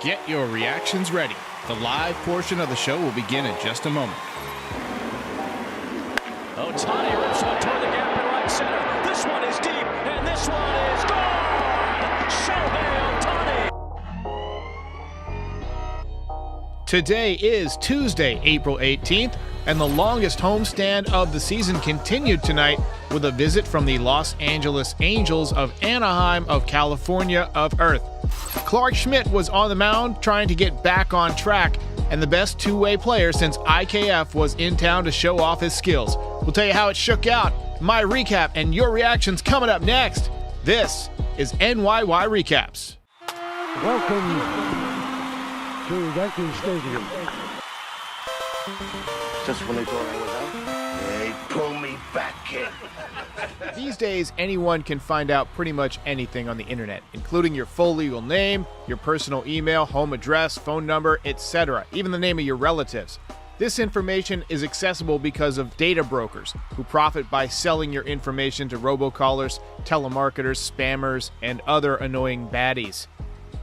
Get your reactions ready. The live portion of the show will begin in just a moment. Ohtani rips one toward the gap in right center. This one is deep, and this one is gone! Shohei Ohtani! Today is Tuesday, April 18th, and the longest homestand of the season continued tonight with a visit from the Los Angeles Angels of Anaheim of California of Earth. Clark Schmidt was on the mound trying to get back on track, and the best two-way player since IKF was in town to show off his skills. We'll tell you how it shook out, my recap, and your reactions coming up next. This is NYY Recaps. Welcome to Yankee Stadium. Just when they thought I was out, they pull me back in. These days, anyone can find out pretty much anything on the internet, including your full legal name, your personal email, home address, phone number, etc., even the name of your relatives. This information is accessible because of data brokers who profit by selling your information to robocallers, telemarketers, spammers, and other annoying baddies.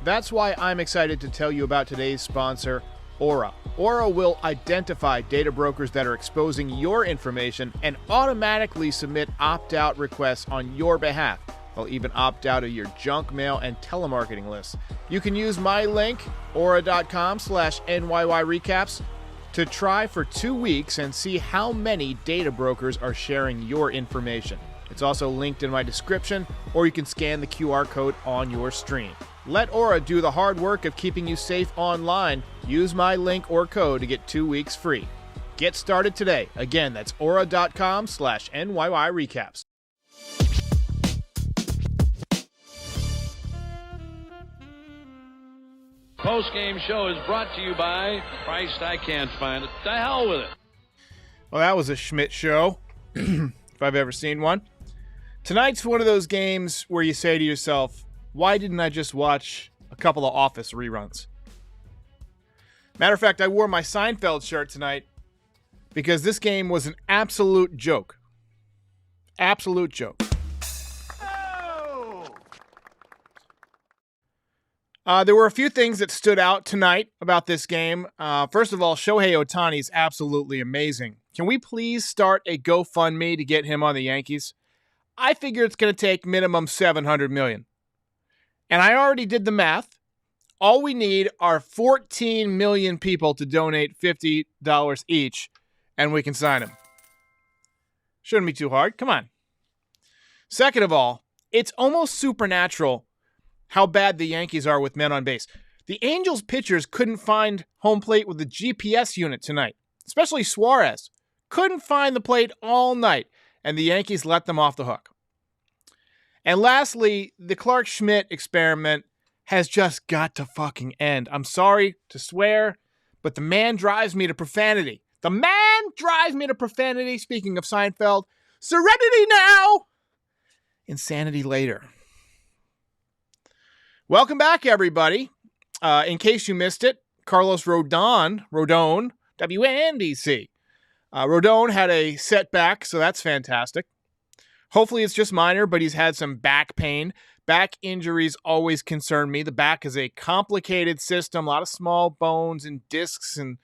That's why I'm excited to tell you about today's sponsor, Aura. Aura will identify data brokers that are exposing your information and automatically submit opt-out requests on your behalf. They'll even opt out of your junk mail and telemarketing lists. You can use my link, aura.com/NYYRecaps, to try for 2 weeks and see how many data brokers are sharing your information. It's also linked in my description, or you can scan the QR code on your stream. Let Aura do the hard work of keeping you safe online. Use my link or code to get 2 weeks free. Get started today. Again, that's aura.com/NYYRecaps. Postgame show is brought to you by Christ, I can't find it. The hell with it. Well, that was a Schmidt show, if I've ever seen one. Tonight's one of those games where you say to yourself, why didn't I just watch a couple of Office reruns? Matter of fact, I wore my Seinfeld shirt tonight because this game was an absolute joke. Absolute joke. There were a few things that stood out tonight about this game. First of all, Shohei Ohtani is absolutely amazing. Can we please start a GoFundMe to get him on the Yankees? I figure it's going to take minimum $700 million. And I already did the math. All we need are 14 million people to donate $50 each, and we can sign him. Shouldn't be too hard. Come on. Second of all, it's almost supernatural how bad the Yankees are with men on base. The Angels pitchers couldn't find home plate with the GPS unit tonight, especially Suarez. Couldn't find the plate all night, and the Yankees let them off the hook. And lastly, the Clark Schmidt experiment has just got to fucking end. I'm sorry to swear, but the man drives me to profanity. The man drives me to profanity. Speaking of Seinfeld, serenity now, insanity later. Welcome back, everybody. In case you missed it, Carlos Rodon, WNDC. Rodon had a setback, so that's fantastic. Hopefully it's just minor, but he's had some back pain. Back injuries always concern me. The back is a complicated system, a lot of small bones and discs and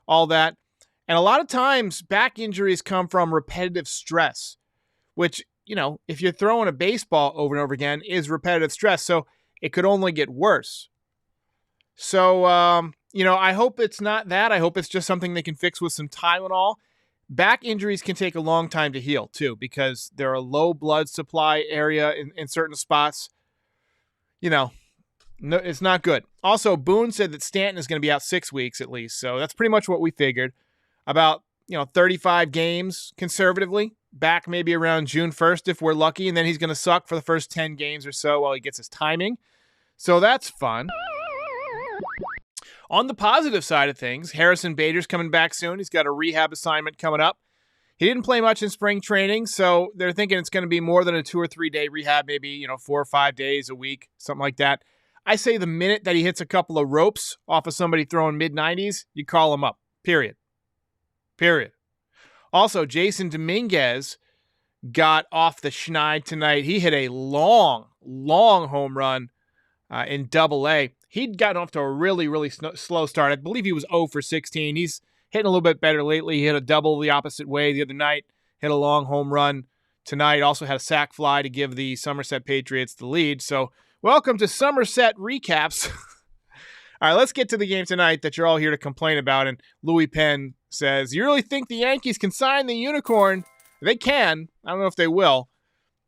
all that. And a lot of times back injuries come from repetitive stress, which, you know, if you're throwing a baseball over and over again, is repetitive stress. So it could only get worse. So, I hope it's not that. I hope it's just something they can fix with some Tylenol. Back injuries can take a long time to heal, too, because they're a low blood supply area in certain spots. No, it's not good. Also, Boone said that Stanton is going to be out 6 weeks at least, so that's pretty much what we figured. About, 35 games conservatively, back maybe around June 1st if we're lucky, and then he's going to suck for the first 10 games or so while he gets his timing. So that's fun. On the positive side of things, Harrison Bader's coming back soon. He's got a rehab assignment coming up. He didn't play much in spring training, so they're thinking it's going to be more than a 2 or 3 day rehab, maybe, 4 or 5 days a week, something like that. I say the minute that he hits a couple of ropes off of somebody throwing mid-90s, you call him up, period. Also, Jason Dominguez got off the schneid tonight. He hit a long home run in Double-A. He'd gotten off to a really, really slow start. I believe he was 0 for 16. He's hitting a little bit better lately. He hit a double the opposite way the other night, hit a long home run tonight, also had a sac fly to give the Somerset Patriots the lead. So welcome to Somerset Recaps. All right, let's get to the game tonight that you're all here to complain about. And Louis Penn says, you really think the Yankees can sign the unicorn? They can. I don't know if they will.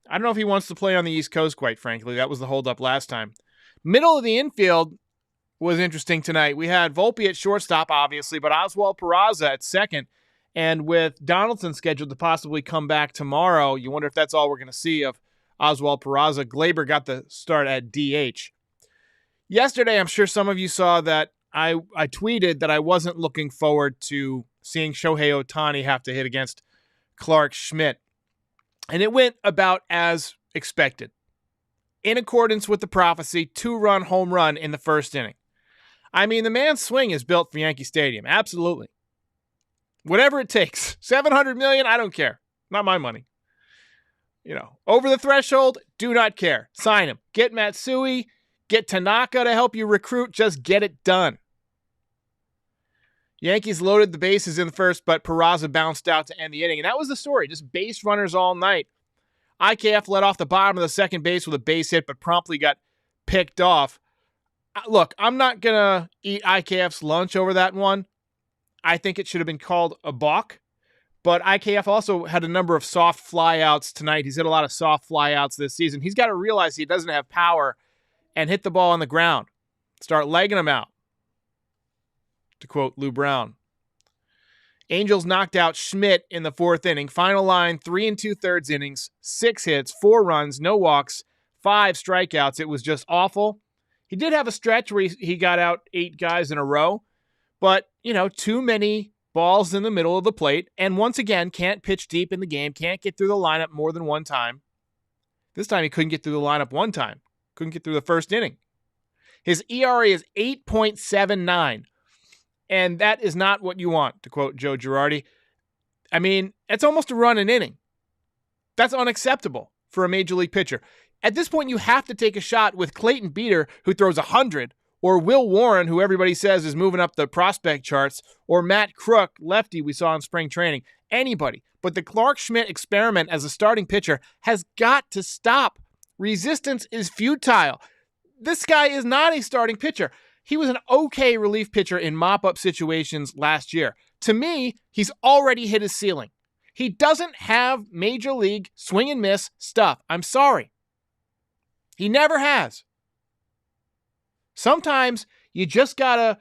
I don't know if he wants to play on the East Coast, quite frankly. That was the holdup last time. Middle of the infield was interesting tonight. We had Volpe at shortstop, obviously, but Oswald Peraza at second. And with Donaldson scheduled to possibly come back tomorrow, you wonder if that's all we're going to see of Oswald Peraza. Glaber got the start at DH. Yesterday, I'm sure some of you saw that I tweeted that I wasn't looking forward to seeing Shohei Ohtani have to hit against Clark Schmidt. And it went about as expected. In accordance with the prophecy, 2-run home run in the first inning. I mean, the man's swing is built for Yankee Stadium. Absolutely. Whatever it takes. $700 million, I don't care. Not my money. Over the threshold, do not care. Sign him. Get Matsui. Get Tanaka to help you recruit. Just get it done. Yankees loaded the bases in the first, but Peraza bounced out to end the inning. And that was the story. Just base runners all night. IKF led off the bottom of the second base with a base hit, but promptly got picked off. Look, I'm not going to eat IKF's lunch over that one. I think it should have been called a balk. But IKF also had a number of soft flyouts tonight. He's hit a lot of soft flyouts this season. He's got to realize he doesn't have power and hit the ball on the ground. Start legging him out, to quote Lou Brown. Angels knocked out Schmidt in the fourth inning. Final line, 3 2/3 innings, 6 hits, 4 runs, no walks, 5 strikeouts. It was just awful. He did have a stretch where he got out 8 guys in a row, but, too many balls in the middle of the plate, and once again, can't pitch deep in the game, can't get through the lineup more than one time. This time he couldn't get through the lineup one time. Couldn't get through the first inning. His ERA is 8.79. And that is not what you want, to quote Joe Girardi. I mean, it's almost a run an inning. That's unacceptable for a major league pitcher. At this point, you have to take a shot with Clayton Beeter, who throws 100, or Will Warren, who everybody says is moving up the prospect charts, or Matt Crook, lefty we saw in spring training. Anybody. But the Clark Schmidt experiment as a starting pitcher has got to stop. Resistance is futile. This guy is not a starting pitcher. He was an okay relief pitcher in mop-up situations last year. To me, he's already hit his ceiling. He doesn't have major league swing and miss stuff. I'm sorry. He never has. Sometimes you just gotta,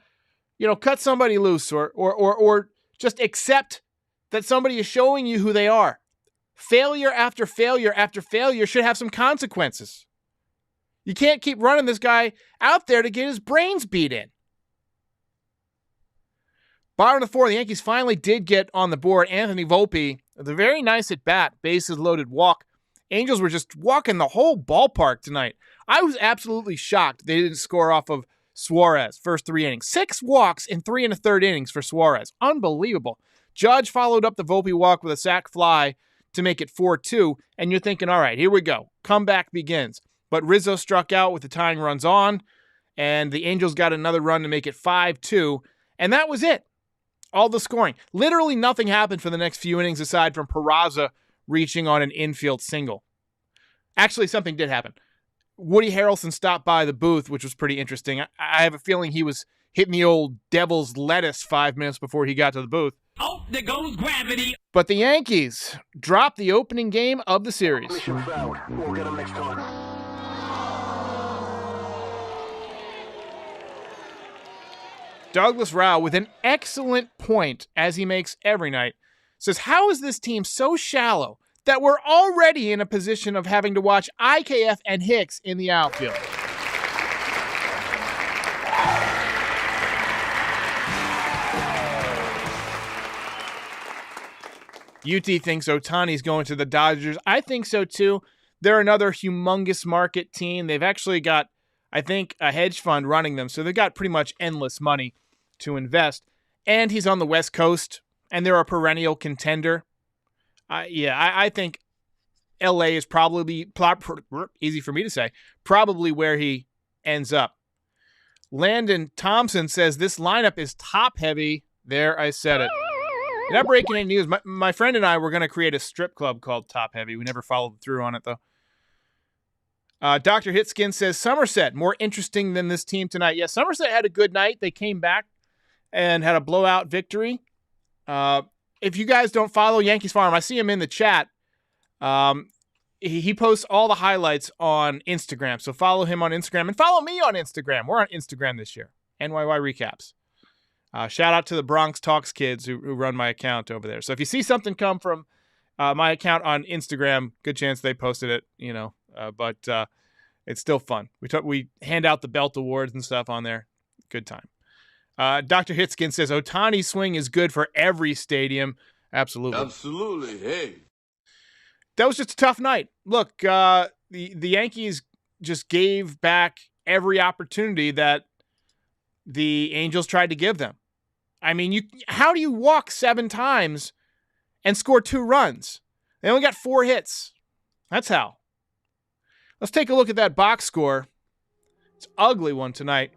cut somebody loose or just accept that somebody is showing you who they are. Failure after failure after failure should have some consequences. You can't keep running this guy out there to get his brains beat in. Bottom of the fourth, the Yankees finally did get on the board. Anthony Volpe, the very nice at bat, bases loaded walk. Angels were just walking the whole ballpark tonight. I was absolutely shocked they didn't score off of Suarez first 3 innings. 6 walks in 3 1/3 innings for Suarez. Unbelievable. Judge followed up the Volpe walk with a sac fly to make it 4-2, and you're thinking, all right, here we go. Comeback begins. But Rizzo struck out with the tying runs on, and the Angels got another run to make it 5-2, and that was it. All the scoring. Literally nothing happened for the next few innings aside from Peraza reaching on an infield single. Actually, something did happen. Woody Harrelson stopped by the booth, which was pretty interesting. I have a feeling he was hitting the old devil's lettuce 5 minutes before he got to the booth. Oh, there goes gravity. But the Yankees dropped the opening game of the series. Mission failed. We'll get him next time. Douglas Rao, with an excellent point, as he makes every night, says, how is this team so shallow that we're already in a position of having to watch IKF and Hicks in the outfield? UT thinks Ohtani's going to the Dodgers. I think so too. They're another humongous market team. They've actually got, I think, a hedge fund running them, so they've got pretty much endless money to invest. And he's on the West Coast, and they're a perennial contender. I think LA is probably, easy for me to say, probably where he ends up. Landon Thompson says this lineup is top heavy. There, I said it. You're not breaking any news. My friend and I were going to create a strip club called Top Heavy. We never followed through on it, though. Dr. Hitskin says Somerset, more interesting than this team tonight. Yes, Somerset had a good night. They came back and had a blowout victory. If you guys don't follow Yankees Farm, I see him in the chat. He posts all the highlights on Instagram. So follow him on Instagram and follow me on Instagram. We're on Instagram this year. NYY Recaps. Shout out to the Bronx Talks kids who run my account over there. So if you see something come from my account on Instagram, good chance they posted it, but it's still fun. We hand out the belt awards and stuff on there. Good time. Dr. Hitskin says Ohtani's swing is good for every stadium. Absolutely. Absolutely. Hey. That was just a tough night. Look, the Yankees just gave back every opportunity that the Angels tried to give them. I mean, how do you walk 7 times and score 2 runs? They only got 4 hits. That's how. Let's take a look at that box score. It's an ugly one tonight.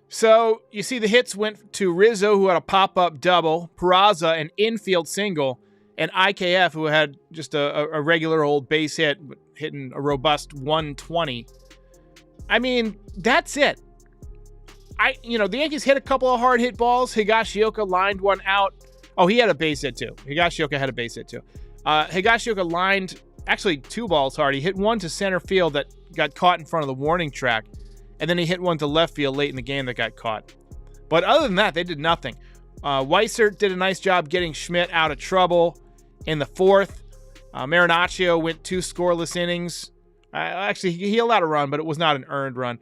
So you see the hits went to Rizzo, who had a pop-up double, Peraza, an infield single, and IKF, who had just a regular old base hit, hitting a robust 120. I mean, that's it. The Yankees hit a couple of hard hit balls. Higashioka lined one out. Oh, he had a base hit too. Higashioka had a base hit too. Higashioka lined actually 2 balls hard. He hit one to center field that got caught in front of the warning track, and then he hit one to left field late in the game that got caught. But other than that, they did nothing. Weissert did a nice job getting Schmidt out of trouble in the 4th. Marinaccio went 2 scoreless innings. Actually, he allowed a run, but it was not an earned run.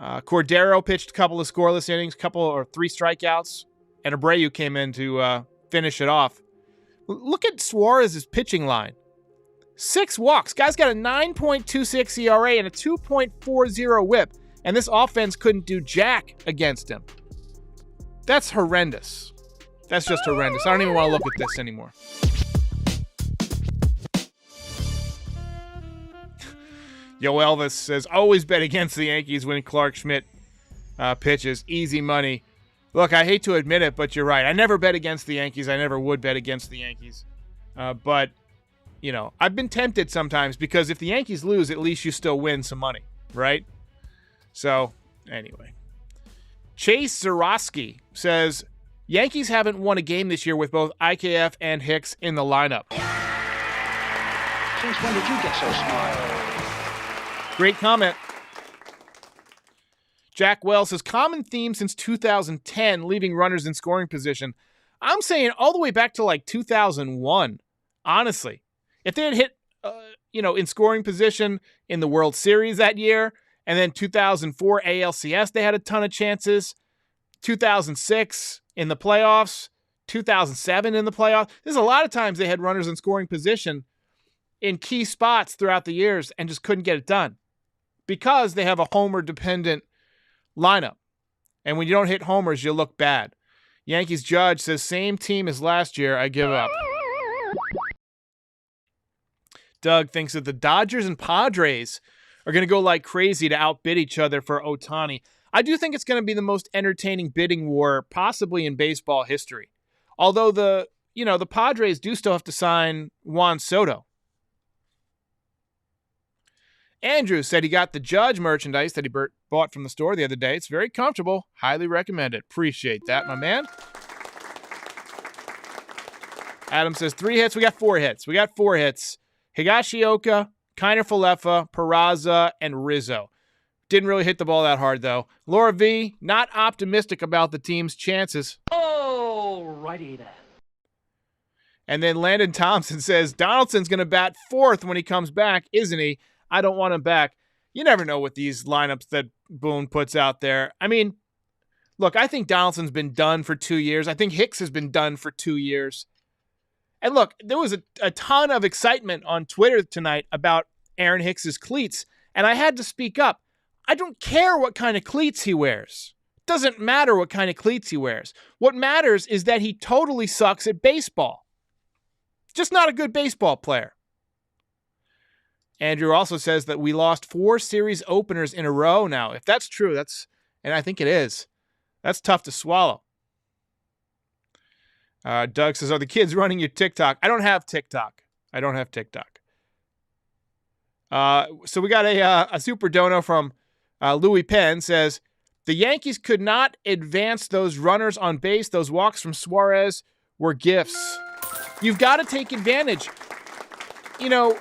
Cordero pitched a couple of scoreless innings, 3 strikeouts, and Abreu came in to finish it off. Look at Suarez's pitching line. 6 walks. Guy's got a 9.26 ERA and a 2.40 whip, and this offense couldn't do jack against him. That's horrendous. That's just horrendous. I don't even want to look at this anymore. Yo Elvis says, always bet against the Yankees when Clark Schmidt pitches. Easy money. Look, I hate to admit it, but you're right. I never bet against the Yankees. I never would bet against the Yankees. But, I've been tempted sometimes because if the Yankees lose, at least you still win some money, right? So, anyway. Chase Zarowski says, Yankees haven't won a game this year with both IKF and Hicks in the lineup. Since when did you get so smart? Great comment. Jack Wells says, common theme since 2010, leaving runners in scoring position. I'm saying all the way back to like 2001, honestly. If they had hit, in scoring position in the World Series that year, and then 2004 ALCS, they had a ton of chances. 2006 in the playoffs, 2007 in the playoffs. There's a lot of times they had runners in scoring position in key spots throughout the years and just couldn't get it done because they have a homer-dependent lineup. And when you don't hit homers, you look bad. Yankees Judge says, same team as last year. I give up. Doug thinks that the Dodgers and Padres are going to go like crazy to outbid each other for Ohtani. I do think it's going to be the most entertaining bidding war possibly in baseball history. Although the Padres do still have to sign Juan Soto. Andrew said he got the Judge merchandise that he bought from the store the other day. It's very comfortable. Highly recommend it. Appreciate that, my man. Adam says 3 hits. We got 4 hits. Higashioka, Kiner Falefa, Peraza, and Rizzo. Didn't really hit the ball that hard, though. Laura V, not optimistic about the team's chances. Alrighty then. And then Landon Thompson says, Donaldson's going to bat 4th when he comes back, isn't he? I don't want him back. You never know with these lineups that Boone puts out there. I mean, look, I think Donaldson's been done for 2 years. I think Hicks has been done for 2 years. And look, there was a ton of excitement on Twitter tonight about Aaron Hicks's cleats, and I had to speak up. I don't care what kind of cleats he wears. It doesn't matter what kind of cleats he wears. What matters is that he totally sucks at baseball. Just not a good baseball player. Andrew also says that we lost 4 series openers in a row now. If that's true, and I think it is, that's tough to swallow. Doug says, are the kids running your TikTok? I don't have TikTok. So we got a super dono from Louis Penn says, the Yankees could not advance those runners on base. Those walks from Suarez were gifts. You've got to take advantage. You know,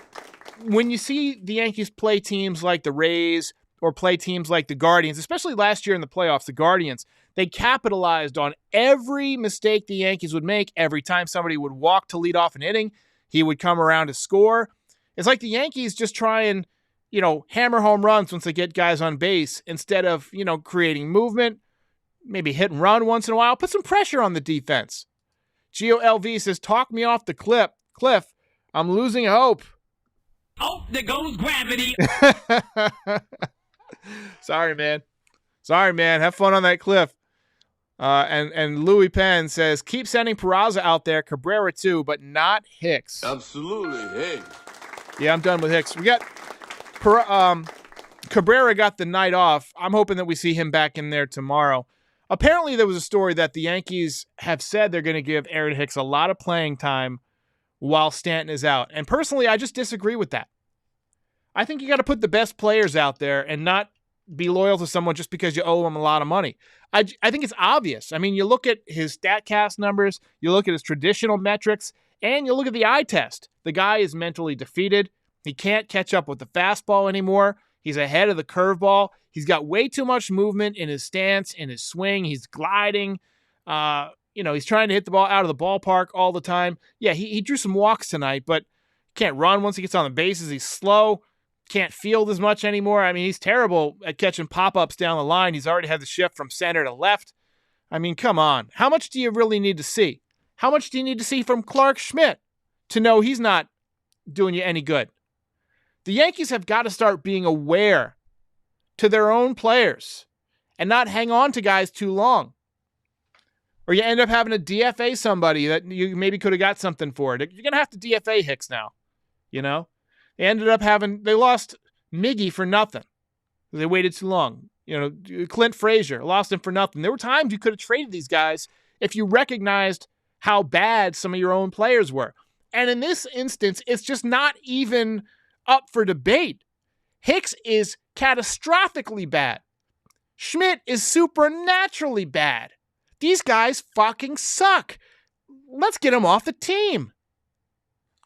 when you see the Yankees play teams like the Rays or play teams like the Guardians, especially last year in the playoffs, the Guardians, they capitalized on every mistake the Yankees would make. Every time somebody would walk to lead off an inning, he would come around to score. It's like the Yankees just try and, hammer home runs once they get guys on base instead of, creating movement, maybe hit and run once in a while. Put some pressure on the defense. Gio LV says, talk me off the cliff. I'm losing hope. Oh, there goes gravity. Sorry, man. Have fun on that cliff. And Louis Penn says, keep sending Peraza out there, Cabrera too, but not Hicks. Absolutely. Hey. Yeah, I'm done with Hicks. We got Cabrera got the night off. I'm hoping that we see him back in there tomorrow. Apparently, there was a story that the Yankees have said they're going to give Aaron Hicks a lot of playing time while Stanton is out. And personally, I just disagree with that. I think you got to put the best players out there and not be loyal to someone just because you owe them a lot of money. I think it's obvious. I mean, you look at his StatCast numbers, you look at his traditional metrics, and you look at the eye test. The guy is mentally defeated. He can't catch up with the fastball anymore. He's ahead of the curveball. He's got way too much movement in his stance, in his swing. He's gliding. He's trying to hit the ball out of the ballpark all the time. Yeah, he drew some walks tonight, but can't run once he gets on the bases. He's slow. Can't field as much anymore. I mean, he's terrible at catching pop-ups down the line. He's already had the shift from center to left. I mean, come on. How much do you really need to see? How much do you need to see from Clark Schmidt to know he's not doing you any good? The Yankees have got to start being aware to their own players and not hang on to guys too long. Or you end up having to DFA somebody that you maybe could have got something for it. You're going to have to DFA Hicks now, They ended up they lost Miggy for nothing. They waited too long. Clint Frazier, lost him for nothing. There were times you could have traded these guys if you recognized how bad some of your own players were. And in this instance, it's just not even up for debate. Hicks is catastrophically bad. Schmidt is supernaturally bad. These guys fucking suck. Let's get them off the team.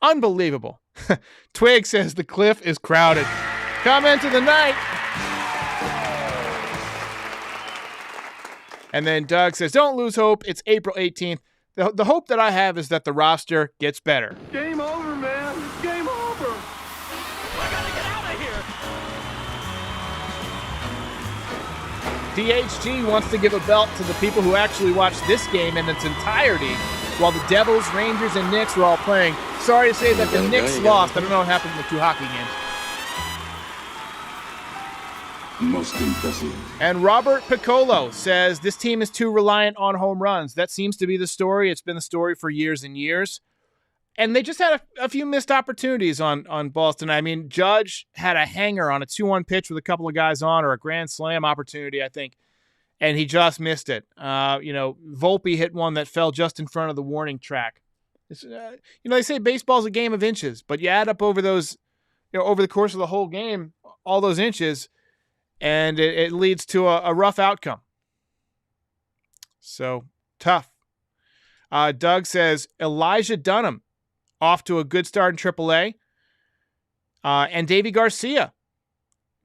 Unbelievable. Twig says the cliff is crowded. Comment of the night. And then Doug says, don't lose hope. It's April 18th. The hope that I have is that the roster gets better. Game over, man. It's game over. I gotta get out of here. DHG wants to give a belt to the people who actually watched this game in its entirety while the Devils, Rangers, and Knicks were all playing. Sorry to say that the Knicks lost. I don't know what happened in the 2 hockey games. Most impressive. And Robert Piccolo says this team is too reliant on home runs. That seems to be the story. It's been the story for years and years. And they just had a few missed opportunities on Boston. I mean, Judge had a hanger on a 2-1 pitch with a couple of guys on, or a grand slam opportunity, I think, and he just missed it. Volpe hit one that fell just in front of the warning track. They say baseball's a game of inches, but you add up over those, over the course of the whole game, all those inches, and it leads to a rough outcome. So, tough. Doug says, Elijah Dunham off to a good start in AAA. And Davy Garcia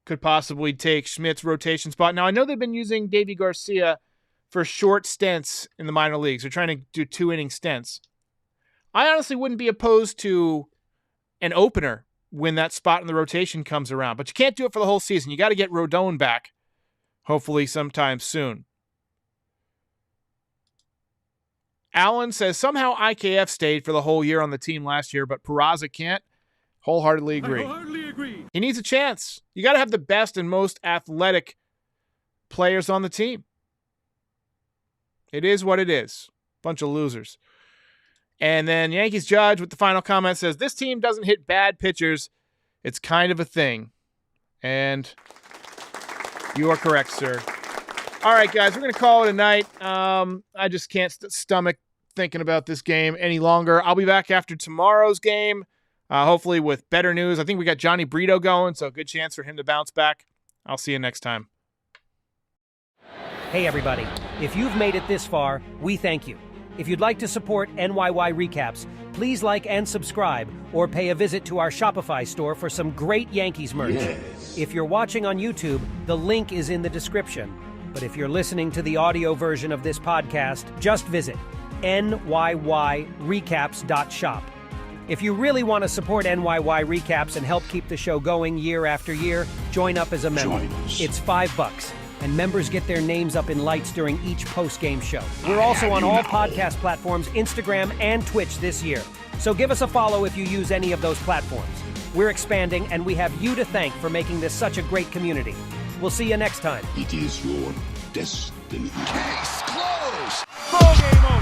could possibly take Schmidt's rotation spot. Now, I know they've been using Davy Garcia for short stints in the minor leagues. They're trying to do 2-inning stints. I honestly wouldn't be opposed to an opener when that spot in the rotation comes around. But you can't do it for the whole season. You got to get Rodon back, hopefully sometime soon. Allen says, somehow IKF stayed for the whole year on the team last year, but Peraza can't. Wholeheartedly agree. He needs a chance. You got to have the best and most athletic players on the team. It is what it is. Bunch of losers. And then Yankees Judge with the final comment says, this team doesn't hit bad pitchers. It's kind of a thing. And you are correct, sir. All right, guys, we're going to call it a night. I just can't stomach thinking about this game any longer. I'll be back after tomorrow's game, hopefully with better news. I think we got Johnny Brito going, so a good chance for him to bounce back. I'll see you next time. Hey, everybody. If you've made it this far, we thank you. If you'd like to support NYY Recaps, please like and subscribe or pay a visit to our Shopify store for some great Yankees merch. Yes. If you're watching on YouTube, the link is in the description. But if you're listening to the audio version of this podcast, just visit NYYRecaps.shop. If you really want to support NYY Recaps and help keep the show going year after year, join up as a member. It's $5, and members get their names up in lights during each post-game show. We're also on all podcast platforms, Instagram, and Twitch this year. So give us a follow if you use any of those platforms. We're expanding, and we have you to thank for making this such a great community. We'll see you next time. It is your destiny. Case closed. Ball game over.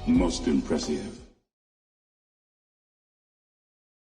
Most impressive.